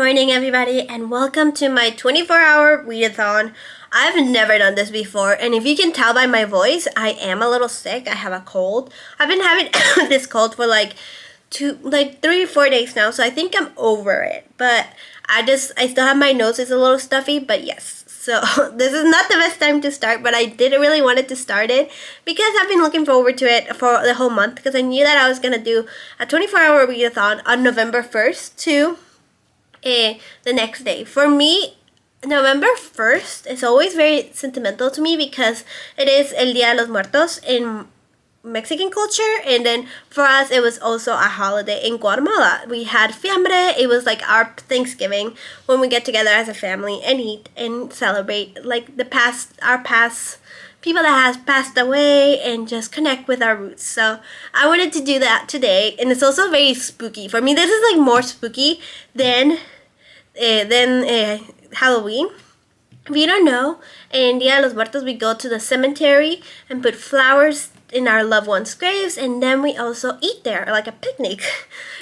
morning, everybody, and welcome to my 24-hour readathon. I've never done this before, and if you can tell by my voice, I am a little sick. I have a cold. I've been having this cold for like 3 or 4 days now, so I think I'm over it. But I still have my nose. It's a little stuffy, but yes. So this is not the best time to start, but I did really wanted to start it because I've been looking forward to it for the whole month because I knew that I was gonna do a 24-hour readathon on November 1st to the next day. For me, November 1st is always very sentimental to me because it is El Día de los Muertos in Mexican culture, and then for us it was also a holiday in Guatemala. We had fiambre. It was like our Thanksgiving when we get together as a family and eat and celebrate like our past people that has passed away and just connect with our roots. So I wanted to do that today, and it's also very spooky. For me, this is like more spooky than Halloween. If you don't know, in Dia de los Muertos we go to the cemetery and put flowers in our loved ones' graves, and then we also eat there, like a picnic.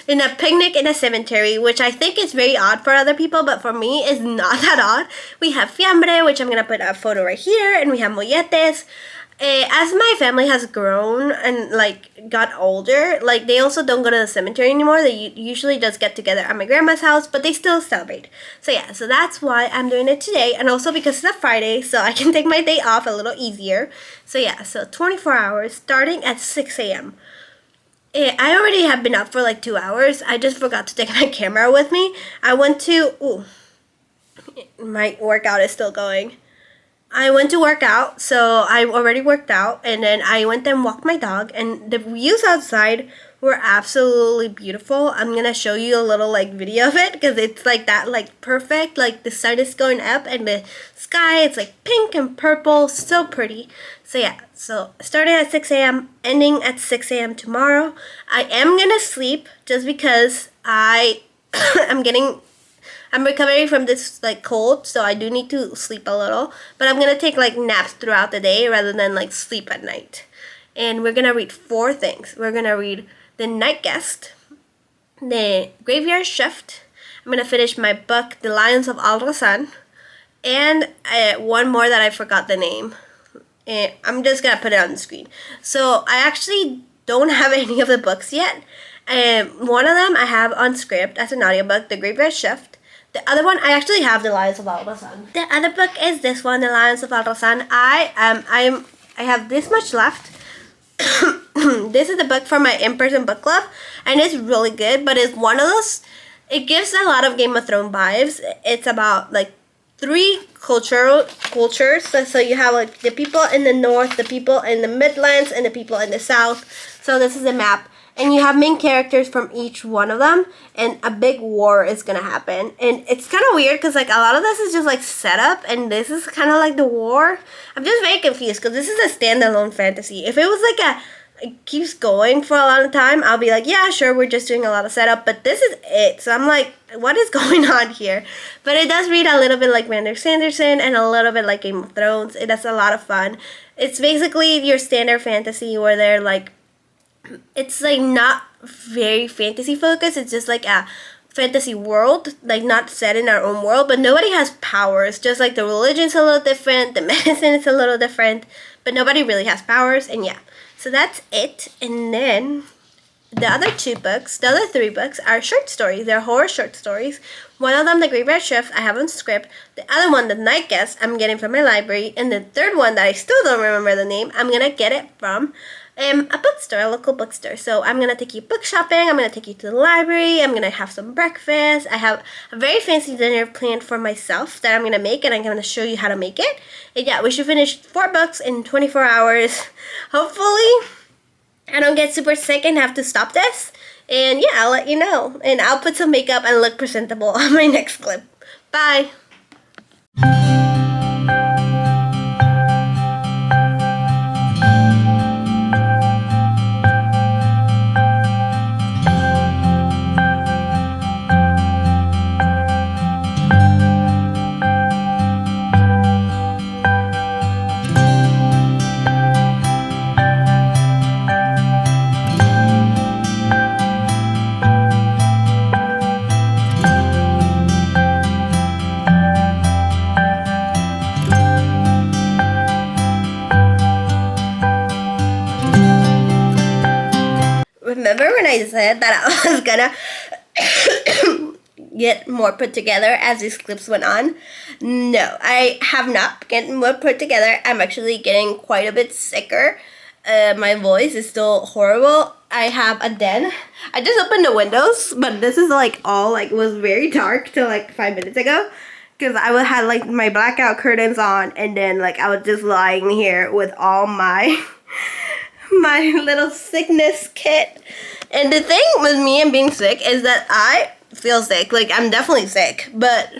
In a cemetery, which I think is very odd for other people, but for me it's not that odd. We have fiambre, which I'm gonna put a photo right here, and we have molletes. As my family has grown and like got older, like they also don't go to the cemetery anymore. They usually just get together at my grandma's house, but they still celebrate. So yeah, so that's why I'm doing it today, and also because it's a Friday, so I can take my day off a little easier. So yeah, so 24 hours starting at 6 a.m. I already have been up for like 2 hours. I just forgot to take my camera with me. My workout is still going. I went to work out, so I already worked out, and then I went and walked my dog, and the views outside were absolutely beautiful. I'm gonna show you a little like video of it because it's like that, like perfect, like the sun is going up and the sky, it's like pink and purple, so pretty. So yeah, so starting at 6 a.m., ending at 6 a.m. tomorrow. I am gonna sleep just because I'm recovering from this like cold, so I do need to sleep a little. But I'm gonna take like naps throughout the day rather than like sleep at night. And we're gonna read 4 things. We're gonna read The Night Guest, The Graveyard Shift. I'm gonna finish my book, The Lions of Alrazan, and one more that I forgot the name. And I'm just gonna put it on the screen. So I actually don't have any of the books yet. One of them I have on script as an audiobook, The Graveyard Shift. The other one, I actually have The Lions of Alrazan. The other book is this one, The Lions of Alrazan. I have this much left. This is the book for my in-person book club, and it's really good, but it's one of those, it gives a lot of Game of Thrones vibes. It's about like 3 cultures. So you have like the people in the north, the people in the Midlands, and the people in the south. So this is a map. And you have main characters from each one of them, and a big war is gonna happen. And it's kind of weird because like a lot of this is just like setup, and this is kind of like the war. I'm just very confused because this is a standalone fantasy. If it was like it keeps going for a long time, I'll be like, yeah, sure, we're just doing a lot of setup, but this is it. So I'm like, what is going on here? But it does read a little bit like Brandon Sanderson and a little bit like Game of Thrones. It has a lot of fun. It's basically your standard fantasy where they're like, it's like not very fantasy focused. It's just like a fantasy world, like not set in our own world, but nobody has powers. Just like the religion's a little different, the medicine is a little different, but nobody really has powers. And yeah, so that's it. And then the other 3 books are short stories. They're horror short stories. One of them, The Graveyard Shift, I have on script. The other one, The Night Guest, I'm getting from my library. And the third one that I still don't remember the name, I'm gonna get it from a bookstore, a local bookstore. So I'm gonna take you book shopping. I'm gonna take you to the library. I'm gonna have some breakfast. I have a very fancy dinner planned for myself that I'm gonna make, and I'm gonna show you how to make it. And yeah, we should finish 4 books in 24 hours. Hopefully, I don't get super sick and have to stop this. And yeah, I'll let you know. And I'll put some makeup and look presentable on my next clip. Bye. I decided that I was gonna get more put together as these clips went on. No, I have not getting more put together. I'm actually getting quite a bit sicker. My voice is still horrible. I have a den. I just opened the windows, but this is like all like was very dark till like 5 minutes ago, because I would had like my blackout curtains on, and then like I was just lying here with all my my little sickness kit. And the thing with me and being sick is that I feel sick. Like I'm definitely sick, but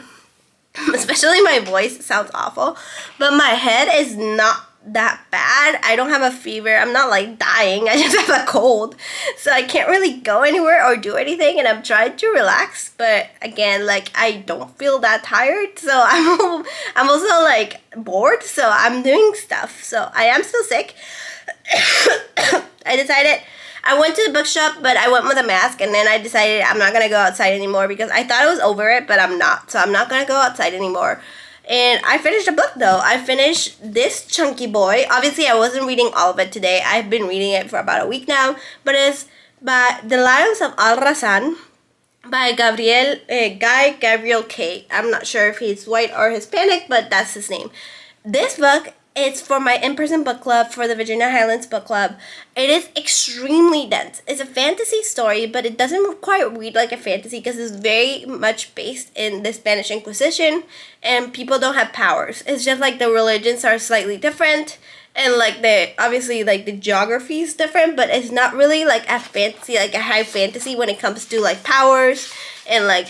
especially my voice sounds awful, but my head is not that bad. I don't have a fever. I'm not like dying. I just have a cold. So I can't really go anywhere or do anything, and I'm trying to relax, but again, like I don't feel that tired. So I'm also like bored, so I'm doing stuff. So I am still sick. I went to the bookshop, but I went with a mask, and then I decided I'm not gonna go outside anymore because I thought I was over it, but I'm not. So I'm not gonna go outside anymore. And I finished a book though. I finished this chunky boy. Obviously, I wasn't reading all of it today. I've been reading it for about a week now. But it's by The Lions of Alrazan by Guy Gabriel Kay. I'm not sure if he's white or Hispanic, but that's his name. This book is for my in-person book club for the Virginia Highlands Book Club. It is extremely dense. It's a fantasy story, but it doesn't quite read like a fantasy because it's very much based in the Spanish Inquisition, and people don't have powers. It's just like the religions are slightly different, and like obviously like the geography is different, but it's not really like a fantasy, like a high fantasy when it comes to like powers and like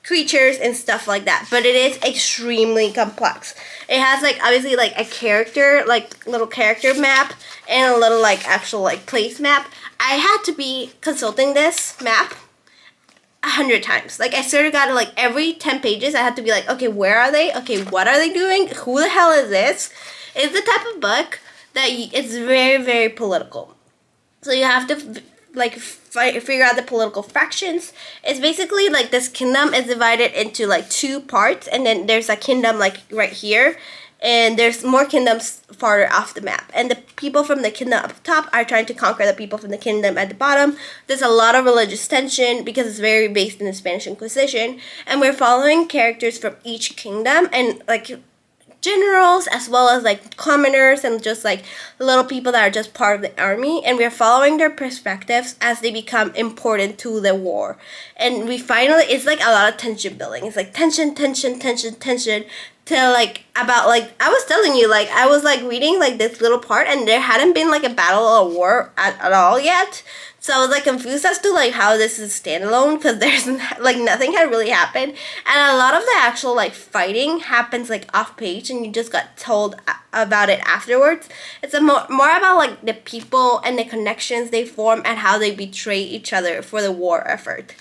creatures and stuff like that, but it is extremely complex. It has like obviously like a character, like little character map, and a little like actual like place map. I had to be consulting this map 100 times. Like I sort of got like every 10 pages I had to be like, okay, where are they? Okay, what are they doing? Who the hell is this? It's the type of book that it's very, very political. So you have to like figure out the political fractions. It's basically like this kingdom is divided into like 2 parts, and then there's a kingdom like right here, and there's more kingdoms farther off the map, and the people from the kingdom up top are trying to conquer the people from the kingdom at the bottom. There's a lot of religious tension because it's very based in the Spanish Inquisition, and we're following characters from each kingdom, and like generals as well as like commoners and just like little people that are just part of the army, and we're following their perspectives as they become important to the war. And we finally, it's like a lot of tension building. It's like tension till like about like I was telling you, like I was like reading like this little part, and there hadn't been like a battle or a war at all yet. So I was like confused as to like how this is standalone, because there's like nothing had really happened, and a lot of the actual like fighting happens like off page, and you just got told about it afterwards. It's more about like the people and the connections they form and how they betray each other for the war effort.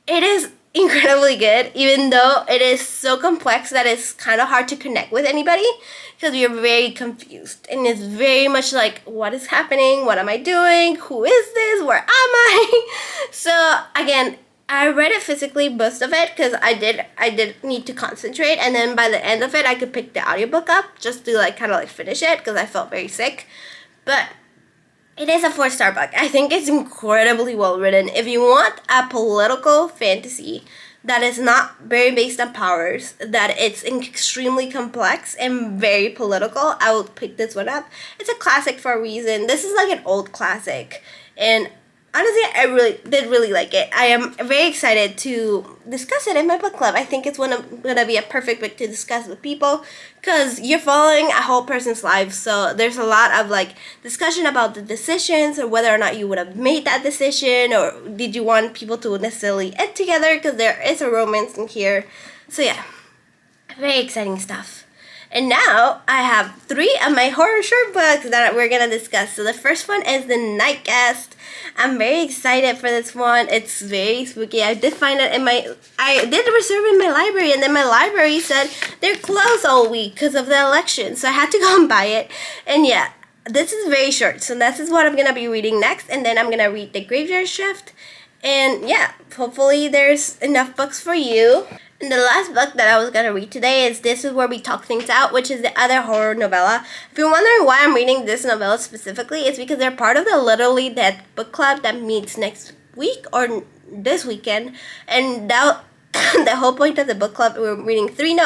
It is incredibly good, even though it is so complex that it's kind of hard to connect with anybody, because you're very confused, and it's very much like, what is happening? What am I doing? Who is this? Where am I? So again, I read it physically, most of it, because I did need to concentrate, and then by the end of it I could pick the audiobook up just to like kind of like finish it because I felt very sick. But it is a 4-star book. I think it's incredibly well written. If you want a political fantasy that is not very based on powers, that it's extremely complex and very political, I will pick this one up. It's a classic for a reason. This is like an old classic, and honestly, I really like it. I am very excited to discuss it in my book club. I think it's gonna be a perfect book to discuss with people, because you're following a whole person's life. So there's a lot of like discussion about the decisions, or whether or not you would have made that decision, or did you want people to necessarily end together, because there is a romance in here. So yeah, very exciting stuff. And now I have 3 of my horror short books that we're gonna discuss. So the first one is The Night Guest. I'm very excited for this one. It's very spooky. I did find it I did reserve in my library, and then my library said they're closed all week because of the election. So I had to go and buy it. And yeah, this is very short. So this is what I'm gonna be reading next, and then I'm gonna read The Graveyard Shift. And yeah, hopefully there's enough books for you. And the last book that I was going to read today is This Is Where We Talk Things Out, which is the other horror novella. If you're wondering why I'm reading this novella specifically, it's because they're part of the Literally Dead book club that meets next week or this weekend, and that the whole point of the book club, we're reading three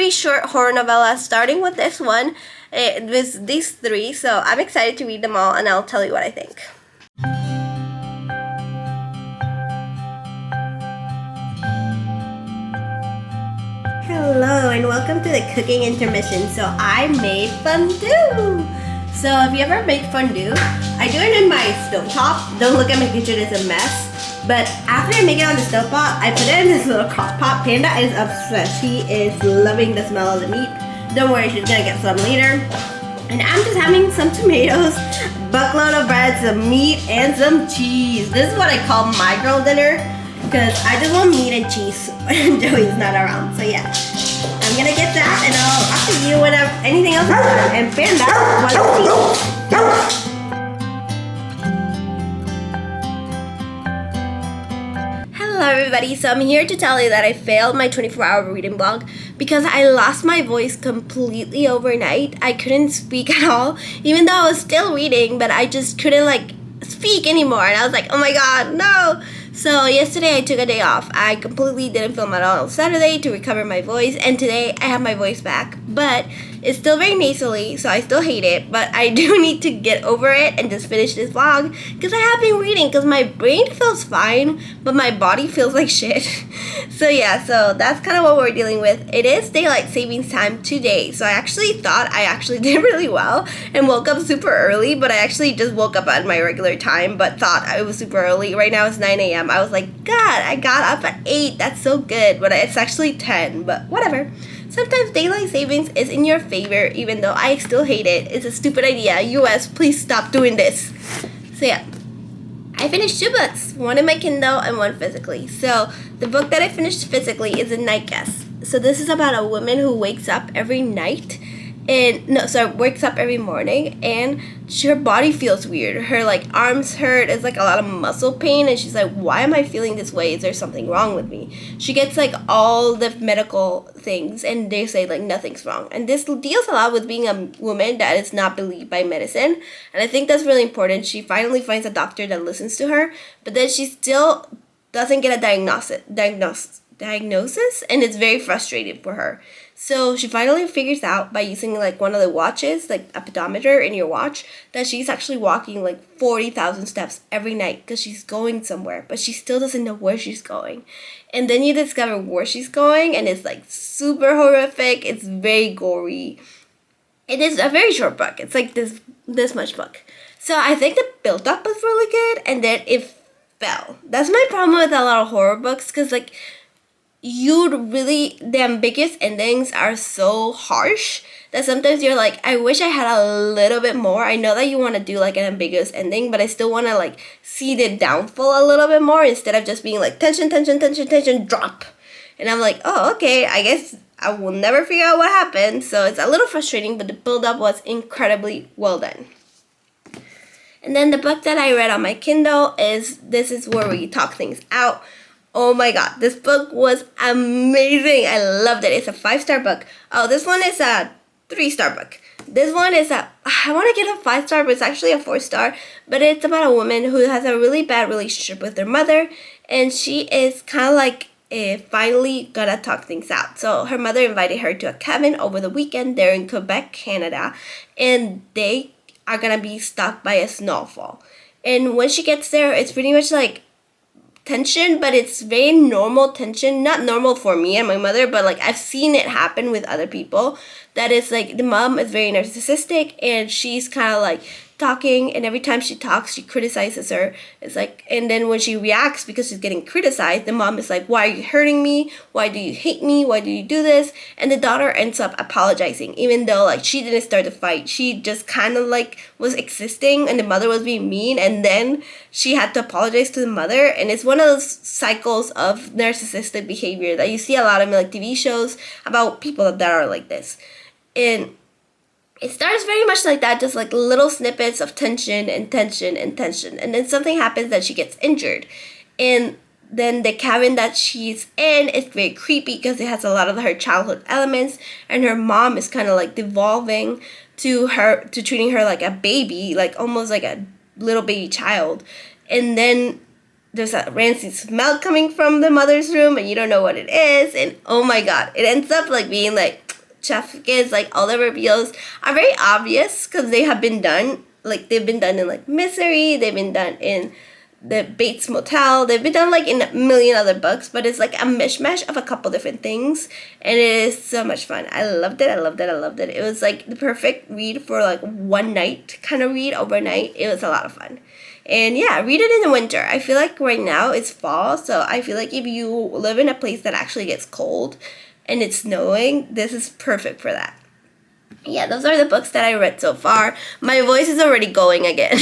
short horror novellas, starting with this one. It was these three, so I'm excited to read them all, and I'll tell you what I think. Hello and welcome to the cooking intermission. So I made fondue. So if you ever make fondue, I do it in my stovetop. Don't look at my kitchen, it's a mess. But after I make it on the stovetop, I put it in this little crock pot. Panda is obsessed. He is loving the smell of the meat. Don't worry, she's gonna get some later. And I'm just having some tomatoes, buttload of bread, some meat, and some cheese. This is what I call my girl dinner, because I just want meat and cheese when Joey's not around. So yeah, I'm gonna get that, and I'll talk to you when anything else is done. And Panda wants cheese. Hello everybody, so I'm here to tell you that I failed my 24-hour reading blog because I lost my voice completely overnight. I couldn't speak at all, even though I was still reading, but I just couldn't speak anymore, and I was like, oh my god, no! So yesterday I took a day off. I completely didn't film at all on Saturday to recover my voice, and today I have my voice back, but it's still very nasally, so I still hate it, but I do need to get over it and just finish this vlog, because I have been reading, because my brain feels fine, but my body feels like shit. So yeah, so that's kind of what we're dealing with. It is daylight savings time today, so I actually thought I actually did really well, and woke up super early, but I actually just woke up at my regular time, but thought it was super early. Right now it's 9 a.m. I was like, God, I got up at 8, that's so good, but it's actually 10, but whatever. Sometimes daylight savings is in your favor, even though I still hate it. It's a stupid idea. US, please stop doing this. So yeah, I finished 2 books, one in my Kindle and one physically. So the book that I finished physically is A Night Guest. So this is about a woman who wakes up every night wakes up every morning, and her body feels weird. Her arms hurt. It's a lot of muscle pain, and she's like, why am I feeling this way? Is there something wrong with me? She gets all the medical things, and they say nothing's wrong. And this deals a lot with being a woman that is not believed by medicine, and I think that's really important. She finally finds a doctor that listens to her, but then she still doesn't get a diagnosis, and it's very frustrating for her. So she finally figures out by using one of the watches, a pedometer in your watch, that she's actually walking 40,000 steps every night because she's going somewhere, but she still doesn't know where she's going. And then you discover where she's going, and it's super horrific. It's very gory. It is a very short book. It's this much book. So I think the build up was really good, and then it fell. That's my problem with a lot of horror books, because the ambiguous endings are so harsh that sometimes you're I wish I had a little bit more. I know that you want to do an ambiguous ending, but I still want to see the downfall a little bit more, instead of just being tension, tension, tension, tension, drop. And I'm oh, okay, I guess I will never figure out what happened. So it's a little frustrating, but the build up was incredibly well done. And then the book that I read on my Kindle is This Is Where We Talk Things Out. Oh my god, this book was amazing. I loved it. It's a 5-star book. Oh, this one is a 3-star book. This one is I want to give a 5-star, but it's actually a 4-star. But it's about a woman who has a really bad relationship with her mother, and she is kind of finally gonna talk things out. So her mother invited her to a cabin over the weekend. They're in Quebec, Canada, and they are gonna be stuck by a snowfall. And when she gets there, it's pretty much tension, but it's very normal tension. Not normal for me and my mother, but I've seen it happen with other people. That is the mom is very narcissistic, and she's kind of talking, and every time she talks, she criticizes her. It's and then when she reacts because she's getting criticized, the mom is why are you hurting me? Why do you hate me? Why do you do this? And the daughter ends up apologizing, even though she didn't start the fight. She just kind of was existing, and the mother was being mean, and then she had to apologize to the mother. And it's one of those cycles of narcissistic behavior that you see a lot of in TV shows about people that are like this. And it starts very much like that, just little snippets of tension and tension and tension. And then something happens that she gets injured. And then the cabin that she's in is very creepy because it has a lot of her childhood elements. And her mom is kind of devolving to treating her like a baby, almost like a little baby child. And then there's a rancid smell coming from the mother's room and you don't know what it is, and oh my god, it ends up like being like chef kids, like all the reveals are very obvious because they have been done, like they've been done in like Misery, they've been done in the Bates Motel, they've been done like in a million other books, but it's like a mishmash of a couple different things, and it is so much fun. I loved it. It was like the perfect read for like one night kind of read overnight. It was a lot of fun. And yeah, read it in the winter. I feel like right now it's fall, so I feel like if you live in a place that actually gets cold and it's snowing, this is perfect for that. Yeah, those are the books that I read so far. My voice is already going again.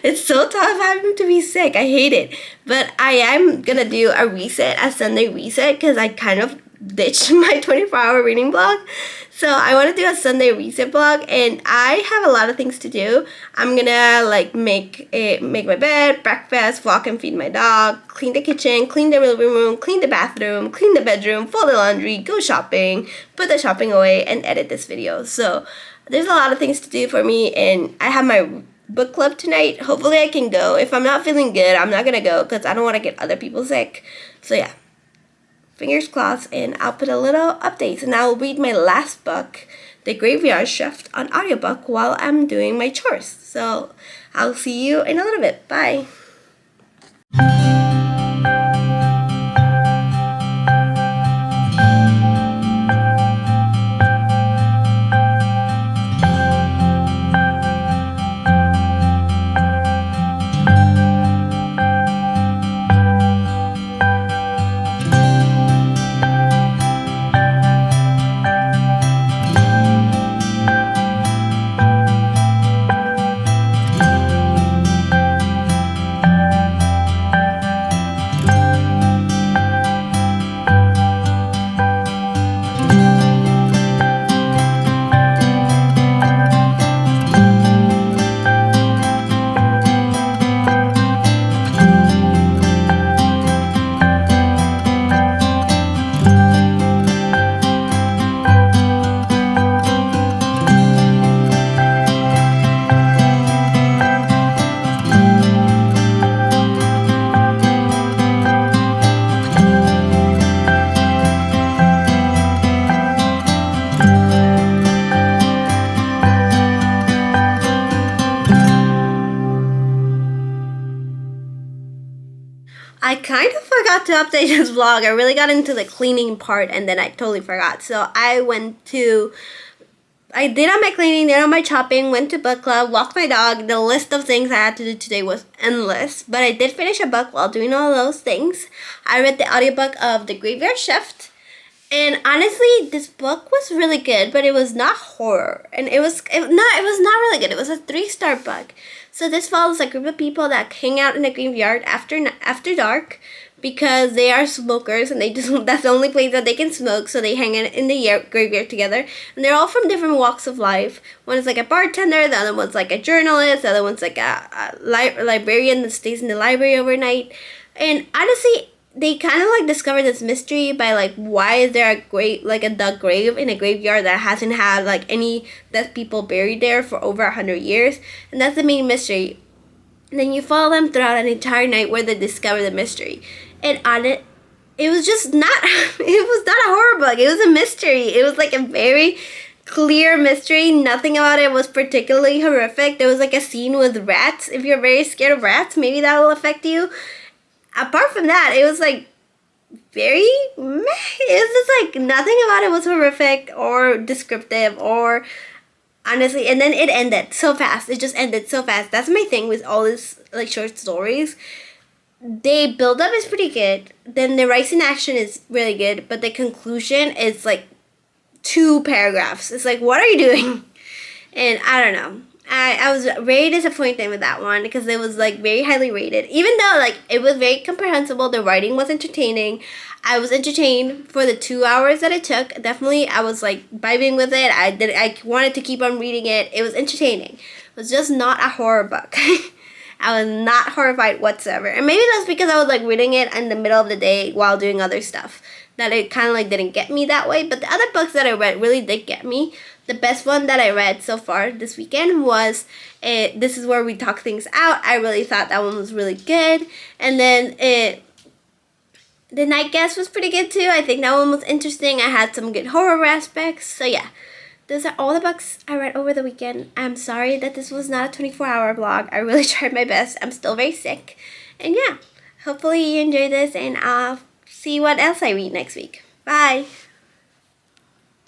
It's so tough having to be sick. I hate it. But I am going to do a Sunday reset, because I kind of ditched my 24-hour reading blog. So I want to do a Sunday reset blog, and I have a lot of things to do. I'm going to like make my bed, breakfast, walk and feed my dog, clean the kitchen, clean the living room, clean the bathroom, clean the bedroom, fold the laundry, go shopping, put the shopping away, and edit this video. So there's a lot of things to do for me, and I have my book club tonight. Hopefully I can go. If I'm not feeling good, I'm not going to go because I don't want to get other people sick. So yeah. Fingers crossed, and I'll put a little updates, and I will read my last book, The Graveyard Shift, on audiobook while I'm doing my chores. So I'll see you in a little bit. Bye. I kind of forgot to update this vlog. I really got into the cleaning part and then I totally forgot. So I did all my cleaning, did all my chopping, went to book club, walked my dog. The list of things I had to do today was endless. But I did finish a book while doing all those things. I read the audiobook of The Graveyard Shift. And honestly, this book was really good, but it was not horror. And it was not really good. It was a 3-star book. So this follows a group of people that hang out in a graveyard after dark, because they are smokers and that's the only place that they can smoke. So they hang out in the graveyard together, and they're all from different walks of life. One is like a bartender, the other one's like a journalist, the other one's like a librarian that stays in the library overnight. And honestly, they kind of like discover this mystery by like, why is there a dug grave in a graveyard that hasn't had like any dead people buried there for over 100 years, and that's the main mystery. And then you follow them throughout an entire night where they discover the mystery. And on it was just not it was not a horror book. It was a mystery. It was like a very clear mystery. Nothing about it was particularly horrific. There was like a scene with rats. If you're very scared of rats, maybe that will affect you. Apart from that, it was like very meh. It was just like nothing about it was horrific or descriptive or honestly. And then it ended so fast. It just ended so fast. That's my thing with all these like short stories. They build up is pretty good. Then the rise in action is really good, but the conclusion is like 2 paragraphs. It's like, what are you doing? And I don't know. I was very disappointed with that one because it was like very highly rated. Even though like it was very comprehensible, the writing was entertaining. I was entertained for the 2 hours that it took. Definitely, I was like vibing with it. I wanted to keep on reading it. It was entertaining. It was just not a horror book. I was not horrified whatsoever. And maybe that's because I was like reading it in the middle of the day while doing other stuff, that it kind of like didn't get me that way. But the other books that I read really did get me. the best one that I read so far this weekend was This Is Where We Talk Things Out. I really thought that one was really good. And then The Night Guest was pretty good too. I think that one was interesting. I had some good horror aspects. So yeah, those are all the books I read over the weekend. I'm sorry that this was not a 24-hour vlog. I really tried my best. I'm still very sick. And yeah, hopefully you enjoyed this, and I'll see what else I read next week. Bye!